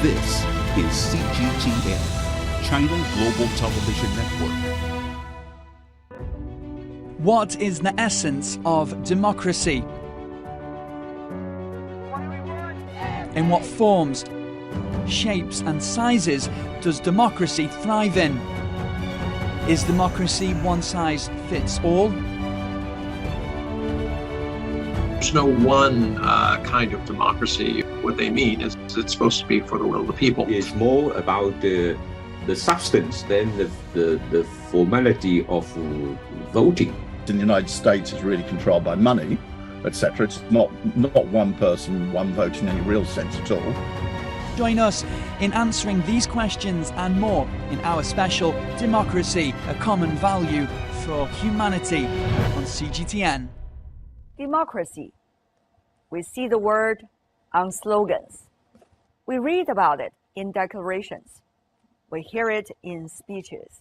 This is CGTN, China Global Television Network. What is the essence of democracy? In what forms, shapes and sizes does democracy thrive in? Is democracy one size fits all? There's no one kind of democracy. What they mean is it's supposed to be for the will of the people. It's more about the substance than the formality of voting. In the United States, it's really controlled by money, etc. It's not one person, one vote in any real sense at all. Join us in answering these questions and more in our special Democracy, a Common Value for Humanity on CGTN. Democracy. We see the word on slogans. We read about it in declarations. We hear it in speeches.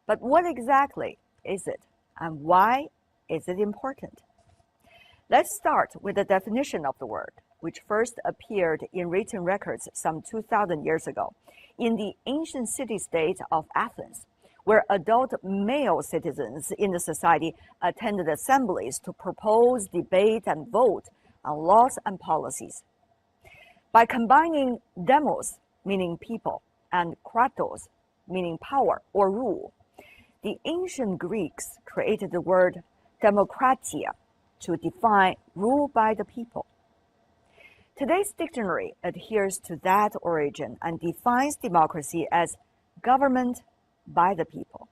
But what exactly is it, and why is it important? Let's start with the definition of the word, which first appeared in written records some 2,000 years ago in the ancient city-state of Athens, where adult male citizens in the society attended assemblies to propose, debate, and vote on laws and policies. By combining demos, meaning people, and kratos, meaning power or rule, the ancient Greeks created the word demokratia to define rule by the people. Today's dictionary adheres to that origin and defines democracy as government by the people.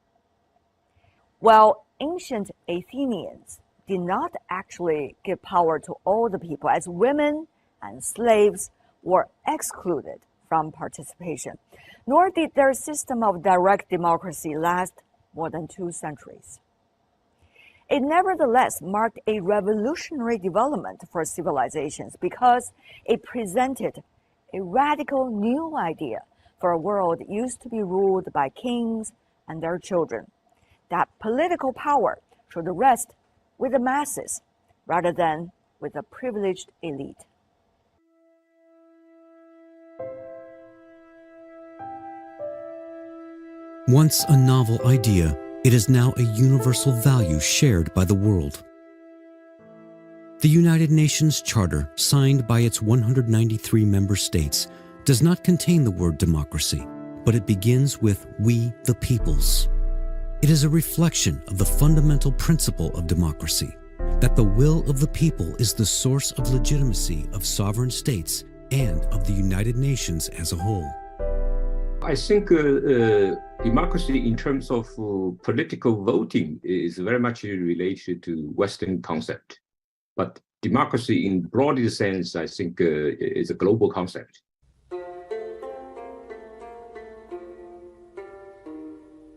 While ancient Athenians did not actually give power to all the people, as women and slaves were excluded from participation, nor did their system of direct democracy last more than 2 centuries. It nevertheless marked a revolutionary development for civilizations because it presented a radical new idea for a world used to be ruled by kings and their children, that political power should rest with the masses rather than with a privileged elite. Once a novel idea, it is now a universal value shared by the world. The United Nations Charter, signed by its 193 member states, does not contain the word democracy, but it begins with "we the peoples." It is a reflection of the fundamental principle of democracy, that the will of the people is the source of legitimacy of sovereign states and of the United Nations as a whole. I think democracy in terms of political voting is very much related to Western concept. But democracy in broader sense, I think, is a global concept.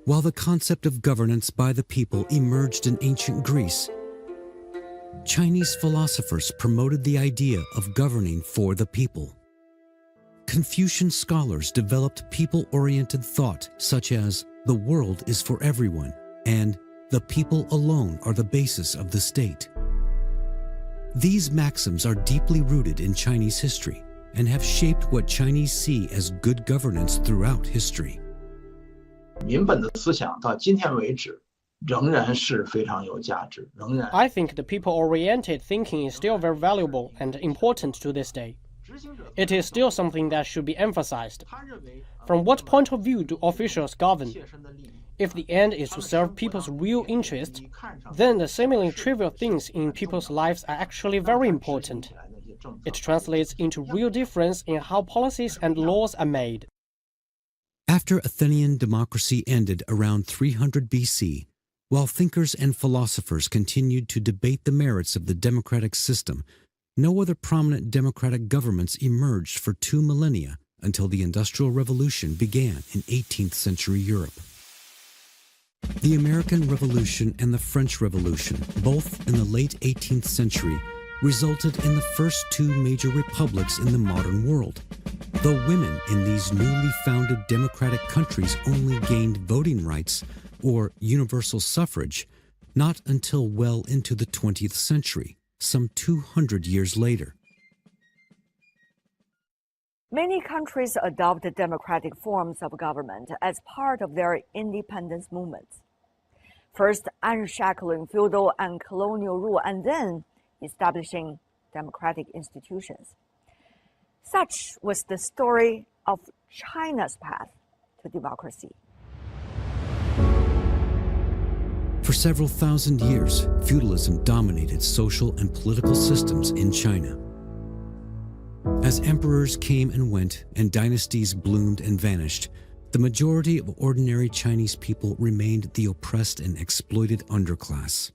While the concept of governance by the people emerged in ancient Greece, Chinese philosophers promoted the idea of governing for the people. Confucian scholars developed people-oriented thought such as "the world is for everyone" and "the people alone are the basis of the state." These maxims are deeply rooted in Chinese history and have shaped what Chinese see as good governance throughout history. 民本的思想到今天为止仍然是非常有价值，仍然。 I think the people-oriented thinking is still very valuable and important to this day. It is still something that should be emphasized. From what point of view do officials govern? If the end is to serve people's real interests, then the seemingly trivial things in people's lives are actually very important. It translates into real difference in how policies and laws are made. After Athenian democracy ended around 300 BC, while thinkers and philosophers continued to debate the merits of the democratic system, no other prominent democratic governments emerged for 2 millennia until the Industrial Revolution began in 18th century Europe. The American Revolution and the French Revolution, both in the late 18th century, resulted in the first 2 major republics in the modern world, though women in these newly founded democratic countries only gained voting rights, or universal suffrage, not until well into the 20th century, some 200 years later. Many countries adopted democratic forms of government as part of their independence movements. First, unshackling feudal and colonial rule, and then establishing democratic institutions. Such was the story of China's path to democracy. For several thousand years, feudalism dominated social and political systems in China. As emperors came and went and dynasties bloomed and vanished, the majority of ordinary Chinese people remained the oppressed and exploited underclass.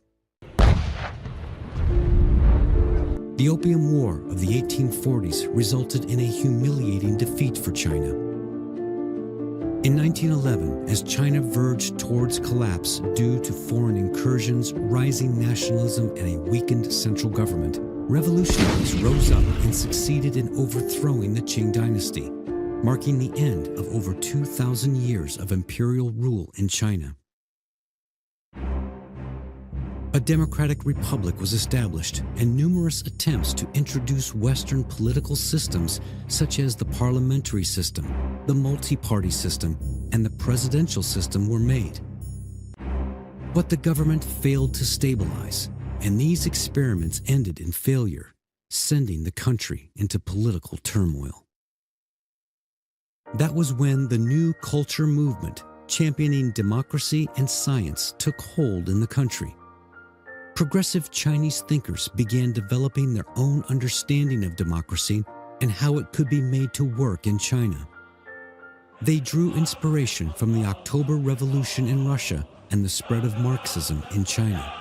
The Opium War of the 1840s resulted in a humiliating defeat for China. In 1911, as China verged towards collapse due to foreign incursions, rising nationalism, and a weakened central government, revolutionaries rose up and succeeded in overthrowing the Qing dynasty, marking the end of over 2,000 years of imperial rule in China. A democratic republic was established, and numerous attempts to introduce Western political systems such as the parliamentary system, the multi-party system, and the presidential system were made. But the government failed to stabilize, and these experiments ended in failure, sending the country into political turmoil. That was when the new culture movement, championing democracy and science, took hold in the country. Progressive Chinese thinkers began developing their own understanding of democracy and how it could be made to work in China. They drew inspiration from the October Revolution in Russia and the spread of Marxism in China.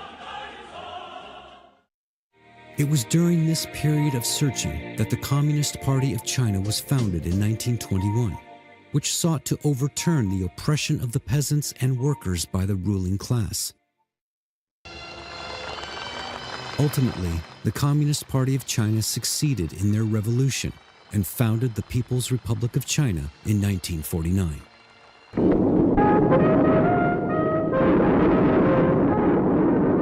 It was during this period of searching that the Communist Party of China was founded in 1921, which sought to overturn the oppression of the peasants and workers by the ruling class. Ultimately, the Communist Party of China succeeded in their revolution and founded the People's Republic of China in 1949.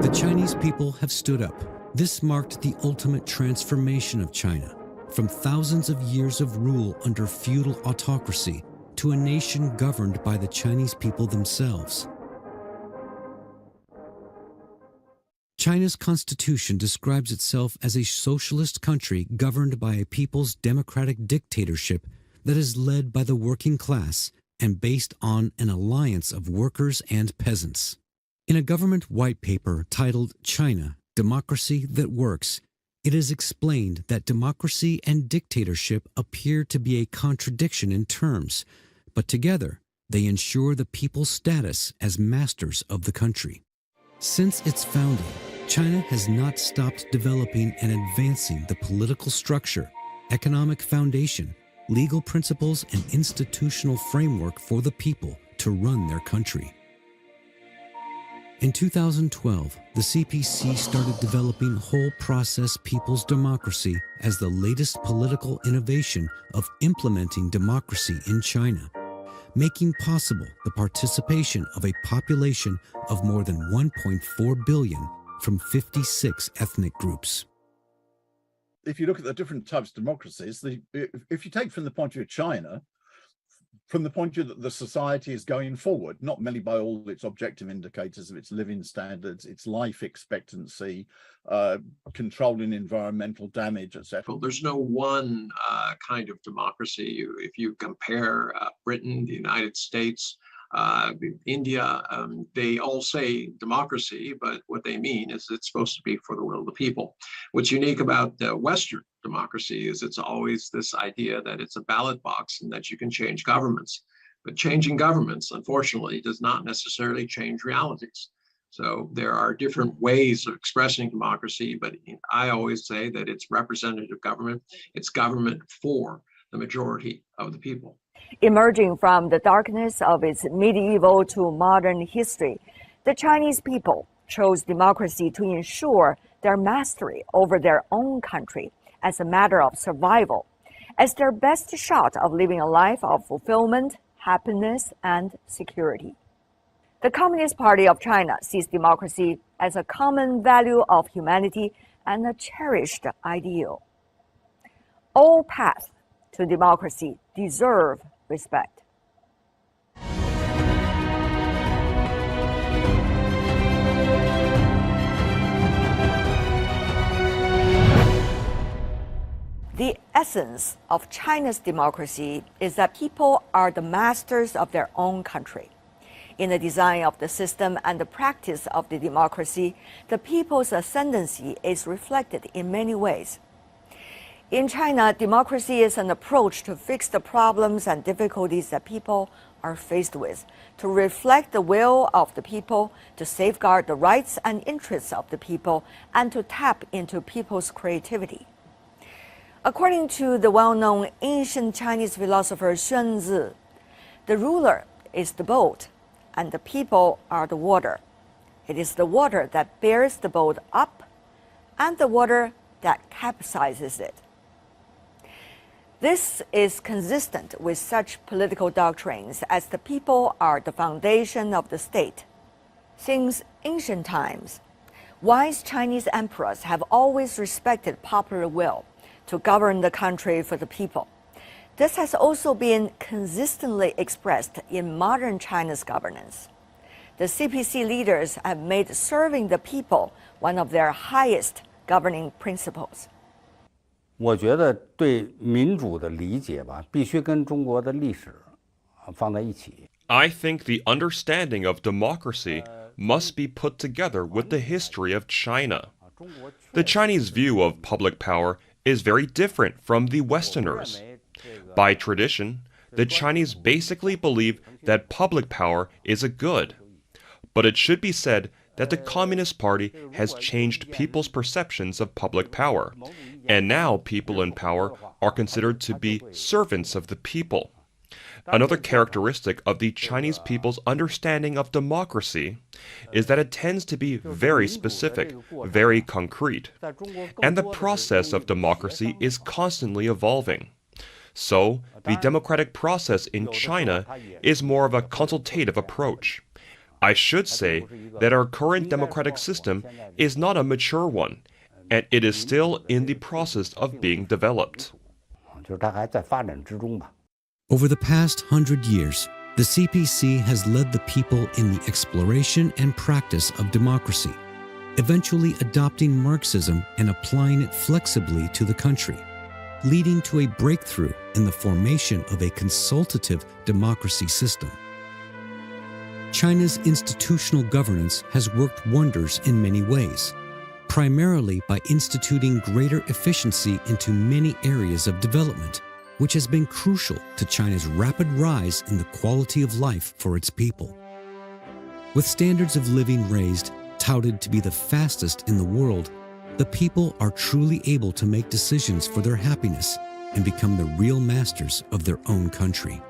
The Chinese people have stood up. This marked the ultimate transformation of China, from thousands of years of rule under feudal autocracy to a nation governed by the Chinese people themselves. China's constitution describes itself as a socialist country governed by a people's democratic dictatorship that is led by the working class and based on an alliance of workers and peasants. In a government white paper titled China, Democracy That Works, it is explained that democracy and dictatorship appear to be a contradiction in terms, but together they ensure the people's status as masters of the country. Since its founding, China has not stopped developing and advancing the political structure, economic foundation, legal principles, and institutional framework for the people to run their country. In 2012, the CPC started developing whole process people's democracy as the latest political innovation of implementing democracy in China, making possible the participation of a population of more than 1.4 billion from 56 ethnic groups. If you look at the different types of democracies, if you take from the point of view of China, from the point of view that the society is going forward, not merely by all its objective indicators of its living standards, its life expectancy, controlling environmental damage, etc. There's no one kind of democracy. If you compare Britain, the United States, India, they all say democracy, but what they mean is it's supposed to be for the will of the people. What's unique about Western democracy is it's always this idea that it's a ballot box and that you can change governments. But changing governments, unfortunately, does not necessarily change realities. So there are different ways of expressing democracy, but I always say that it's representative government. It's government for the majority of the people. Emerging from the darkness of its medieval to modern history, the Chinese people chose democracy to ensure their mastery over their own country as a matter of survival, as their best shot of living a life of fulfillment, happiness, and security. The Communist Party of China sees democracy as a common value of humanity and a cherished ideal. All paths to democracy deserve respect. The essence of China's democracy is that people are the masters of their own country. In the design of the system and the practice of the democracy, the people's ascendancy is reflected in many ways. In China, democracy is an approach to fix the problems and difficulties that people are faced with, to reflect the will of the people, to safeguard the rights and interests of the people, and to tap into people's creativity. According to the well-known ancient Chinese philosopher Xuanzi, the ruler is the boat, and the people are the water. It is the water that bears the boat up, and the water that capsizes it. This is consistent with such political doctrines as the people are the foundation of the state. Since ancient times, wise Chinese emperors have always respected popular will to govern the country for the people. This has also been consistently expressed in modern China's governance. The CPC leaders have made serving the people one of their highest governing principles. 我觉得对民主的理解吧，必须跟中国的历史放在一起。 I think the understanding of democracy must be put together with the history of China. The Chinese view of public power is very different from the Westerners. By tradition, the Chinese basically believe that public power is a good. But it should be said that the Communist Party has changed people's perceptions of public power, and now people in power are considered to be servants of the people. Another characteristic of the Chinese people's understanding of democracy is that it tends to be very specific, very concrete, and the process of democracy is constantly evolving. So, the democratic process in China is more of a consultative approach. I should say that our current democratic system is not a mature one, and it is still in the process of being developed. Over the past 100 years, the CPC has led the people in the exploration and practice of democracy, eventually adopting Marxism and applying it flexibly to the country, leading to a breakthrough in the formation of a consultative democracy system. China's institutional governance has worked wonders in many ways, primarily by instituting greater efficiency into many areas of development, which has been crucial to China's rapid rise in the quality of life for its people. With standards of living raised, touted to be the fastest in the world, the people are truly able to make decisions for their happiness and become the real masters of their own country.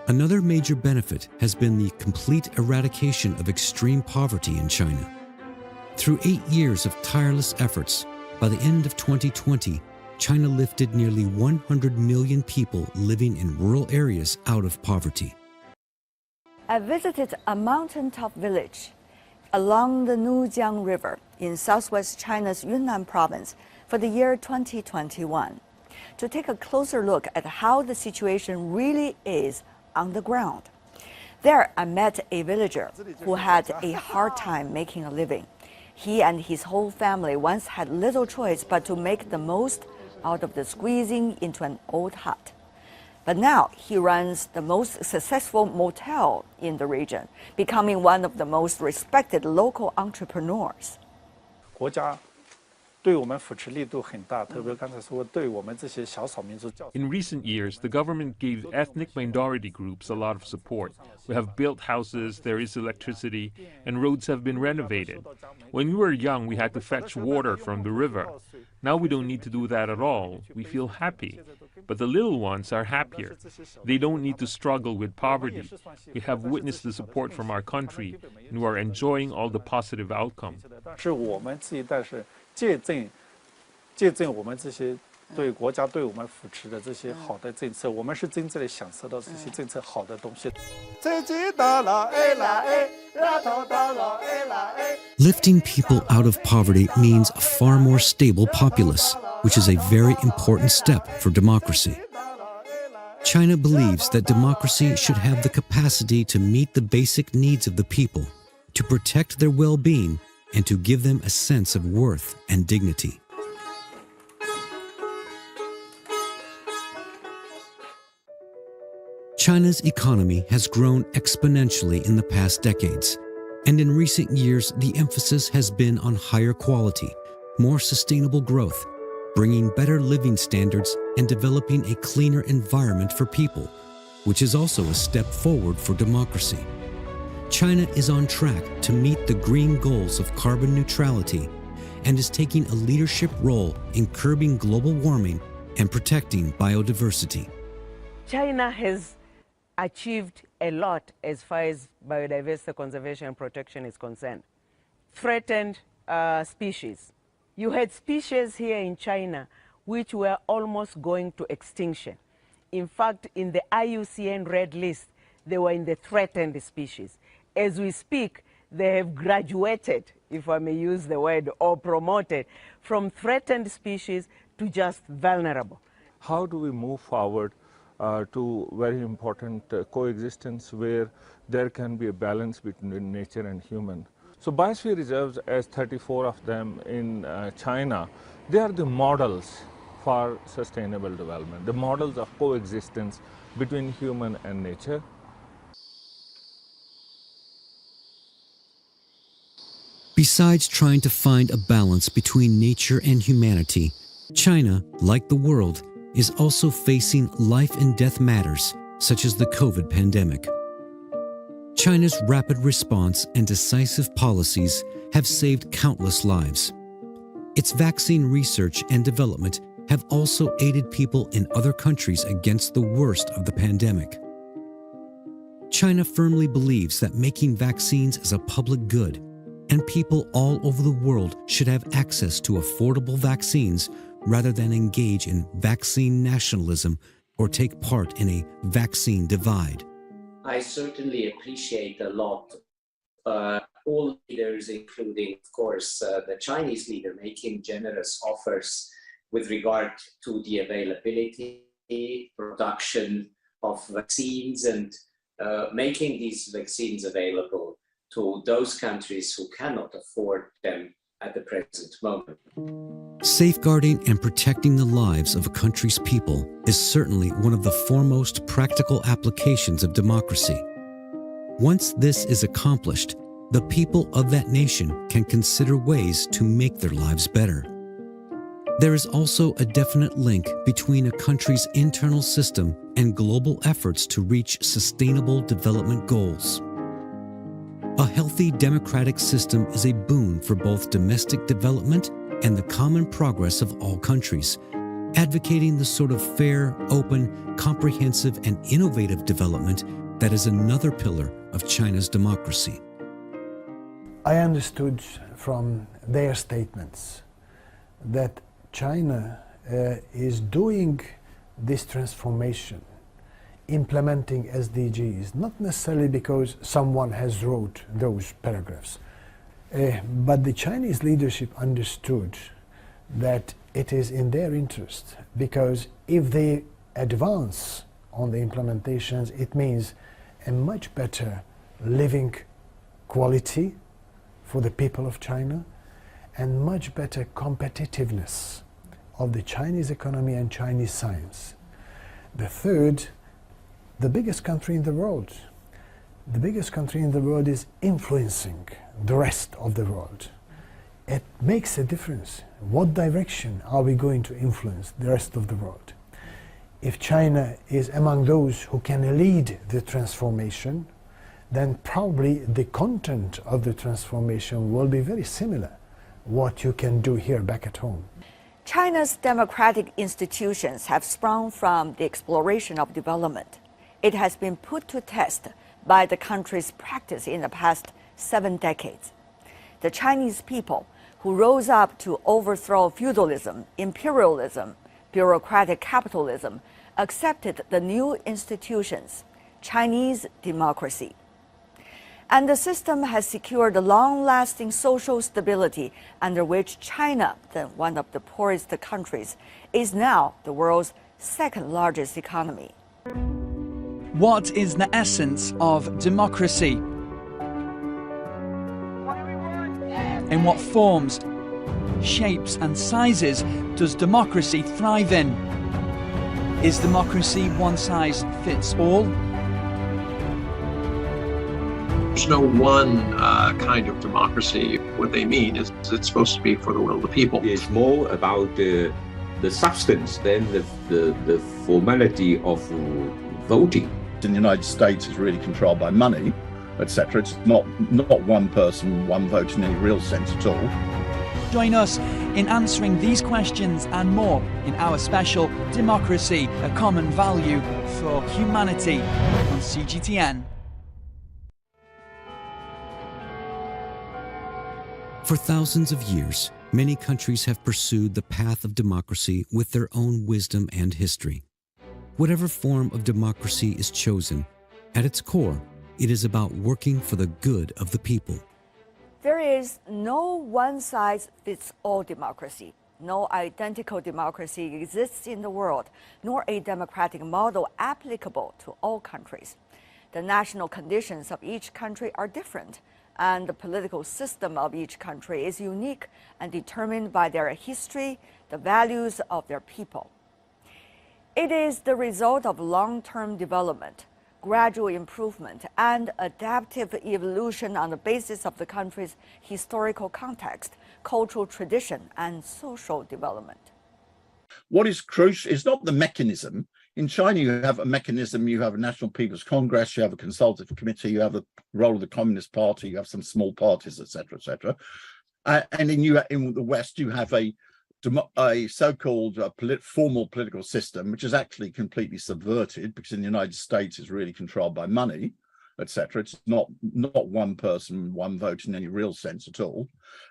Another major benefit has been the complete eradication of extreme poverty in China. Through 8 years of tireless efforts, by the end of 2020, China lifted nearly 100 million people living in rural areas out of poverty. I visited a mountaintop village along the Nujiang River in southwest China's Yunnan province for the year 2021 to take a closer look at how the situation really is on the ground. There, I met a villager who had a hard time making a living. He and his whole family once had little choice but to make the most out of the squeezing into an old hut. But now he runs the most successful motel in the region, becoming one of the most respected local entrepreneurs. In recent years, the government gave ethnic minority groups a lot of support. We have built houses, there is electricity, and roads have been renovated. When we were young, we had to fetch water from the river. Now we don't need to do that at all. We feel happy. But the little ones are happier. They don't need to struggle with poverty. We have witnessed the support from our country, and we are enjoying all the positive outcome. 对国家对我们扶持的这些好的政策，我们是真正的享受到这些政策好的东西。 Lifting people out of poverty means a far more stable populace, which is a very important step for democracy. China believes that democracy should have the capacity to meet the basic needs of the people, to protect their well-being, and to give them a sense of worth and dignity. China's economy has grown exponentially in the past decades, and in recent years the emphasis has been on higher quality, more sustainable growth, bringing better living standards and developing a cleaner environment for people, which is also a step forward for democracy. China is on track to meet the green goals of carbon neutrality and is taking a leadership role in curbing global warming and protecting biodiversity. China has achieved a lot as far as biodiversity conservation and protection is concerned. Threatened species. You had species here in China which were almost going to extinction. In fact, in the IUCN Red List, they were in the threatened species. As we speak, they have graduated, if I may use the word, or promoted from threatened species to just vulnerable. How do we move forward to very important coexistence where there can be a balance between nature and human? So biosphere reserves, as 34 of them in China, they are the models for sustainable development, the models of coexistence between human and nature. Besides trying to find a balance between nature and humanity, China, like the world, is also facing life and death matters, such as the COVID pandemic. China's rapid response and decisive policies have saved countless lives. Its vaccine research and development have also aided people in other countries against the worst of the pandemic. China firmly believes that making vaccines is a public good, and people all over the world should have access to affordable vaccines rather than engage in vaccine nationalism or take part in a vaccine divide. I certainly appreciate a lot all leaders, including, of course, the Chinese leader, making generous offers with regard to the availability, production of vaccines, and making these vaccines available to those countries who cannot afford them at the present moment. Safeguarding and protecting the lives of a country's people is certainly one of the foremost practical applications of democracy. Once this is accomplished, the people of that nation can consider ways to make their lives better. There is also a definite link between a country's internal system and global efforts to reach sustainable development goals. A healthy democratic system is a boon for both domestic development and the common progress of all countries, advocating the sort of fair, open, comprehensive, and innovative development that is another pillar of China's democracy. I understood from their statements that China is doing this transformation, implementing SDGs, not necessarily because someone has wrote those paragraphs, but the Chinese leadership understood that it is in their interest, because if they advance on the implementations, it means a much better living quality for the people of China and much better competitiveness of the Chinese economy and Chinese science. The third, the biggest country in the world. The biggest country in the world is influencing the rest of the world. It makes a difference. What direction are we going to influence the rest of the world? If China is among those who can lead the transformation, then probably the content of the transformation will be very similar what you can do here back at home. China's democratic institutions have sprung from the exploration of development. It has been put to test by the country's practice in the past 7 decades. The Chinese people who rose up to overthrow feudalism, imperialism, bureaucratic capitalism accepted the new institutions, Chinese democracy. And the system has secured the long-lasting social stability under which China, then one of the poorest countries, is now the world's second-largest economy. What is the essence of democracy? In what forms, shapes and sizes does democracy thrive in? Is democracy one size fits all? There's no one kind of democracy. What they mean is it's supposed to be for the will of the people. It's more about the substance than the formality of voting. In the United States, it's really controlled by money, etc. It's not one person, one vote in any real sense at all. Join us in answering these questions and more in our special Democracy, a Common Value for Humanity on CGTN. For thousands of years, many countries have pursued the path of democracy with their own wisdom and history. Whatever form of democracy is chosen, at its core, it is about working for the good of the people. There is no one-size-fits-all democracy. No identical democracy exists in the world, nor a democratic model applicable to all countries. The national conditions of each country are different, and the political system of each country is unique and determined by their history, the values of their people. It is the result of long-term development, gradual improvement, and adaptive evolution on the basis of the country's historical context, cultural tradition, and social development. What is crucial is not the mechanism. In China, you have a mechanism, you have a National People's Congress, you have a consultative committee, you have the role of the Communist Party, you have some small parties, etc., etc. And in the West, you have a so-called formal political system, which is actually completely subverted, because in the United States, it's really controlled by money, etc. It's not one person, one vote in any real sense at all.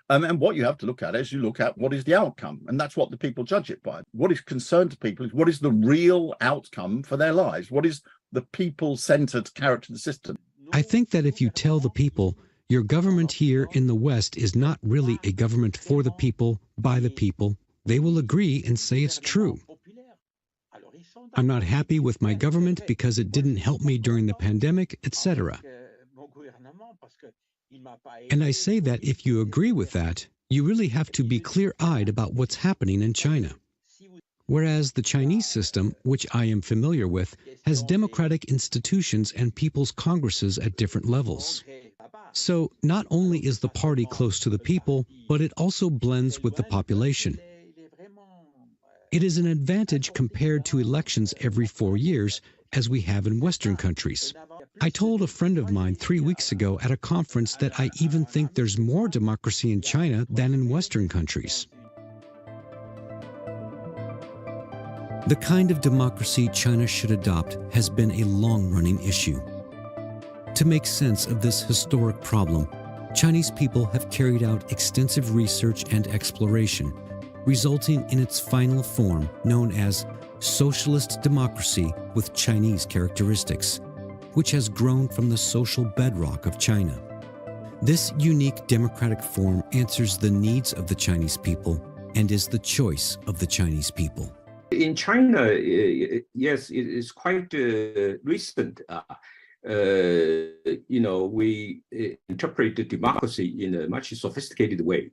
And what you have to look at is you look at what is the outcome, and that's what the people judge it by. What is concerned to people is what is the real outcome for their lives? What is the people-centered character of the system? I think that if you tell the people, your government here in the West is not really a government for the people, by the people, they will agree and say it's true. I'm not happy with my government because it didn't help me during the pandemic, etc. And I say that if you agree with that, you really have to be clear-eyed about what's happening in China. Whereas the Chinese system, which I am familiar with, has democratic institutions and people's congresses at different levels. So not only is the party close to the people, but it also blends with the population. It is an advantage compared to elections every 4 years, as we have in Western countries. I told a friend of mine 3 weeks ago at a conference that I even think there's more democracy in China than in Western countries. The kind of democracy China should adopt has been a long-running issue. To make sense of this historic problem, Chinese people have carried out extensive research and exploration, resulting in its final form known as socialist democracy with Chinese characteristics, which has grown from the social bedrock of China. This unique democratic form answers the needs of the Chinese people and is the choice of the Chinese people. In China, yes, it is quite recent. We interpret the democracy in a much sophisticated way.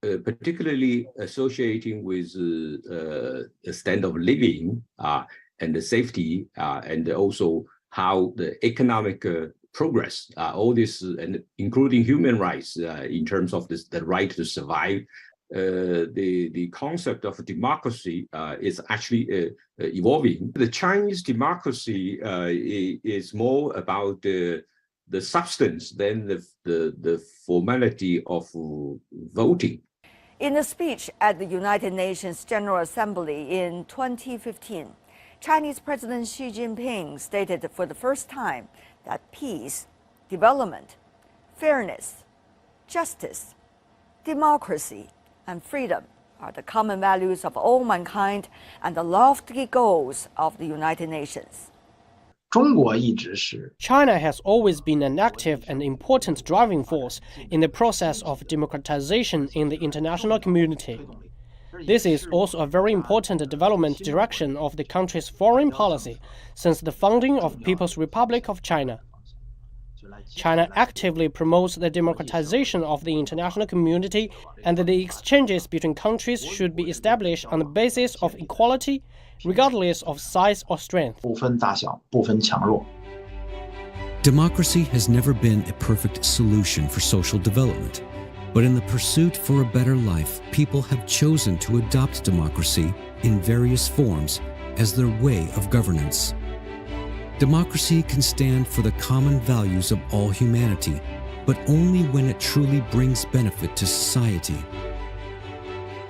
Particularly associating with the standard of living and the safety, and also how the economic progress, all this, and including human rights in terms of the right to survive. The concept of democracy is actually evolving. The Chinese democracy is more about the substance than the formality of voting. In a speech at the United Nations General Assembly in 2015, Chinese President Xi Jinping stated for the first time that peace, development, fairness, justice, democracy, and freedom are the common values of all mankind and the lofty goals of the United Nations. China has always been an active and important driving force in the process of democratization in the international community. This is also a very important development direction of the country's foreign policy since the founding of People's Republic of China. China actively promotes the democratization of the international community, and the exchanges between countries should be established on the basis of equality, regardless of size or strength. Democracy has never been a perfect solution for social development, but in the pursuit for a better life, people have chosen to adopt democracy in various forms as their way of governance. Democracy can stand for the common values of all humanity, but only when it truly brings benefit to society.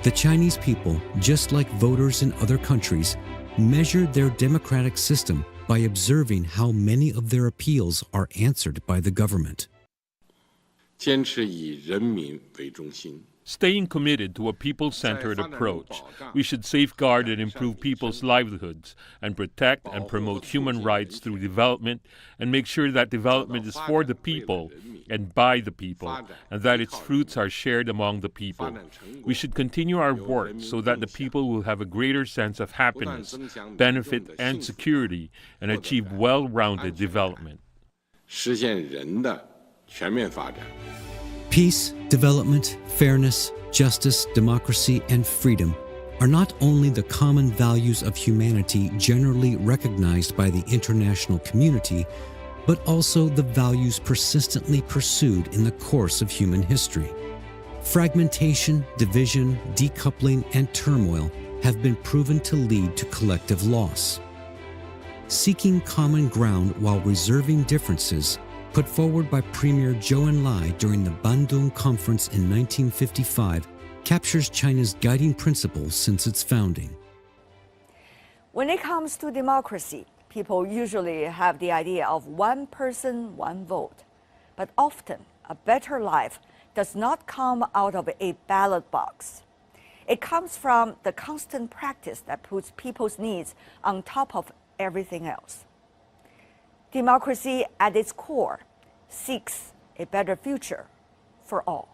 The Chinese people, just like voters in other countries, measured their democratic system by observing how many of their appeals are answered by the government. Staying committed to a people-centered approach, we should safeguard and improve people's livelihoods and protect and promote human rights through development and make sure that development is for the people and by the people and that its fruits are shared among the people. We should continue our work so that the people will have a greater sense of happiness, benefit, and security and achieve well-rounded development. Peace, development, fairness, justice, democracy, and freedom are not only the common values of humanity generally recognized by the international community, but also the values persistently pursued in the course of human history. Fragmentation, division, decoupling, and turmoil have been proven to lead to collective loss. Seeking common ground while reserving differences, put forward by Premier Zhou Enlai during the Bandung Conference in 1955, captures China's guiding principles since its founding. When it comes to democracy, people usually have the idea of one person, one vote. But often, a better life does not come out of a ballot box. It comes from the constant practice that puts people's needs on top of everything else. Democracy at its core seeks a better future for all.